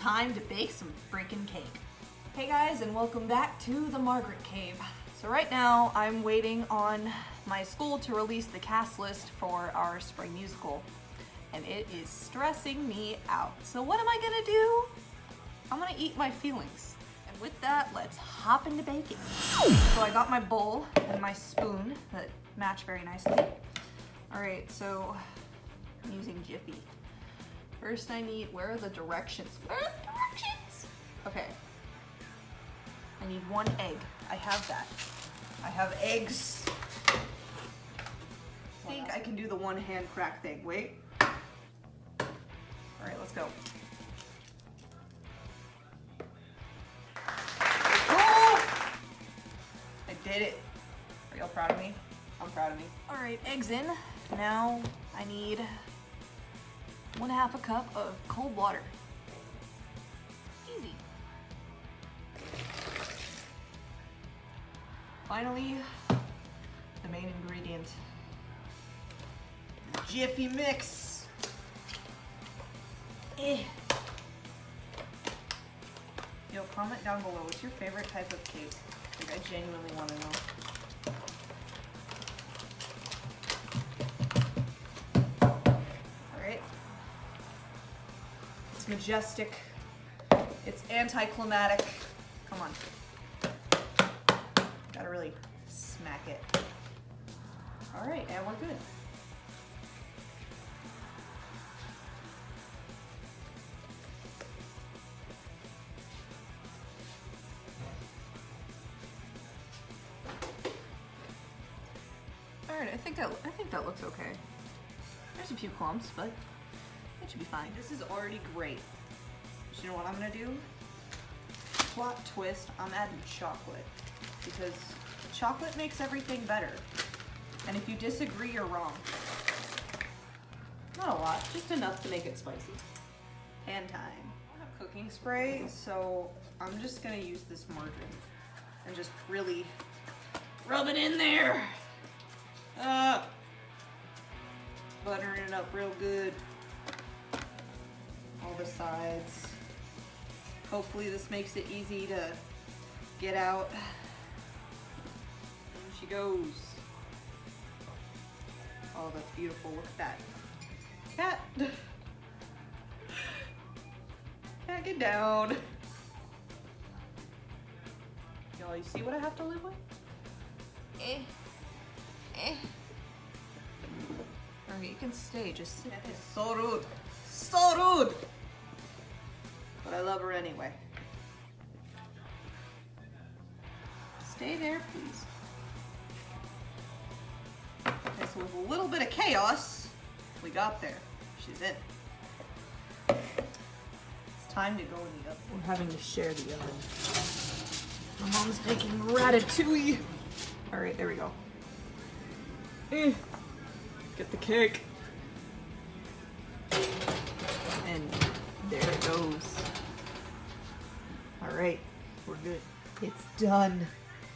time to bake some freaking cake. Hey guys, and welcome back to the Margaret Cave. So right now I'm waiting on my school to release the cast list for our spring musical, and it is stressing me out. So what am I gonna do? I'm gonna eat my feelings. And with that, let's hop into baking. So I got my bowl and my spoon that match very nicely. All right, so I'm using Jiffy. First I need, where are the directions? Where are the directions? Okay. I need 1 egg. I have that. I have eggs. I think I can do the one hand crack thing. Wait. All right, let's go. Oh! I did it. Are y'all proud of me? I'm proud of me. All right, eggs in. Now I need 1/2 a cup of cold water. Easy. Finally, the main ingredient. Jiffy mix. Yo, comment down below, what's your favorite type of cake? Like, I genuinely want to know. Alright. It's majestic. It's anticlimactic. Come on. Gotta really smack it. Alright, and we're good. Alright, I think that looks okay. There's a few clumps, but it should be fine. This is already great. So you know what I'm gonna do? Plot twist, I'm adding chocolate. Because chocolate makes everything better. And if you disagree, you're wrong. Not a lot, just enough to make it spicy. Pan time. I don't have cooking spray, so I'm just gonna use this margarine and just really rub it in there. Buttering it up real good. All the sides. Hopefully this makes it easy to get out. And she goes. Oh, that's beautiful. Look at that. Cat. Cat, get down. Y'all, you see what I have to live with? Alright, you can stay. Just sit. That is so rude. So rude! But I love her anyway. Stay there, please. Okay, so with a little bit of chaos, we got there. She's in. It's time to go in the oven. We're having to share the oven. My mom's making ratatouille. Alright, there we go. Get the cake. And there it goes. All right, we're good. It's done.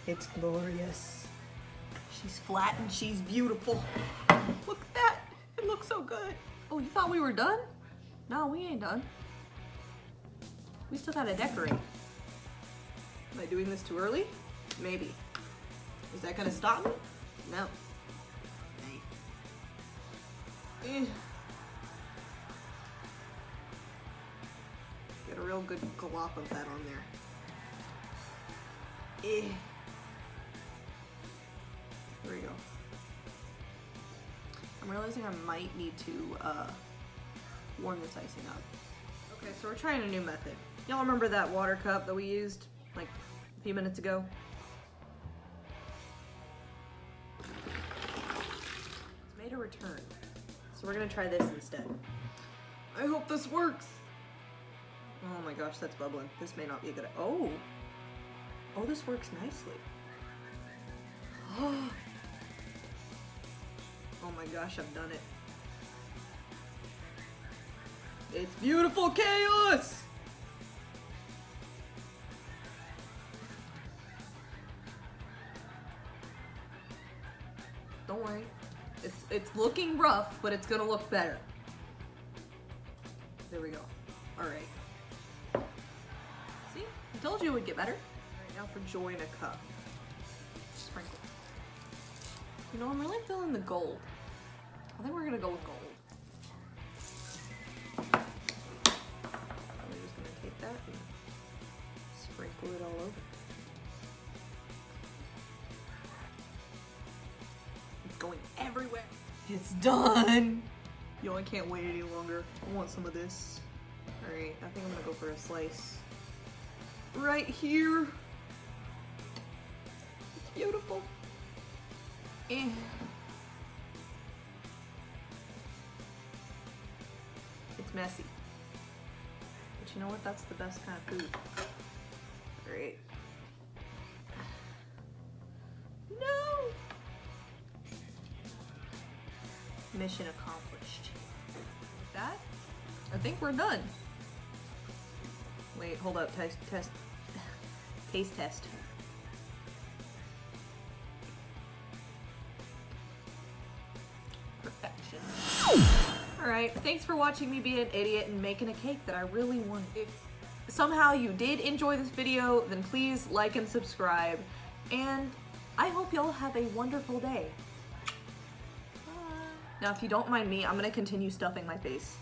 It's glorious. She's flat and she's beautiful. Look at that. It looks so good. Oh, you thought we were done? No, we ain't done. We still gotta decorate. Am I doing this too early? Maybe. Is that gonna stop me? No. Get a real good glop of that on there. There we go. I'm realizing I might need to warm this icing up. Okay, so we're trying a new method. Y'all remember that water cup that we used like a few minutes ago? It's made a return. So we're gonna try this instead. I hope this works. Oh my gosh, that's bubbling. This may not be a good, oh, this works nicely. Oh my gosh, I've done it. It's beautiful chaos. Don't worry. It's looking rough, but it's gonna look better. There we go. All right. Told you it would get better. Right now for joy in a cup. Sprinkle. You know, I'm really feeling the gold. I think we're gonna go with gold. I'm just gonna take that and sprinkle it all over. It's going everywhere. It's done. Yo, I can't wait any longer. I want some of this. All right, I think I'm gonna go for a slice right here. It's beautiful. Eh. It's messy. But you know what? That's the best kind of food. Great. No! Mission accomplished. With that, I think we're done. Wait, hold up. Taste test. Taste test. Perfection. Alright, thanks for watching me be an idiot and making a cake that I really wanted. If somehow you did enjoy this video, then please like and subscribe. And I hope y'all have a wonderful day. Bye. Now, if you don't mind me, I'm gonna continue stuffing my face.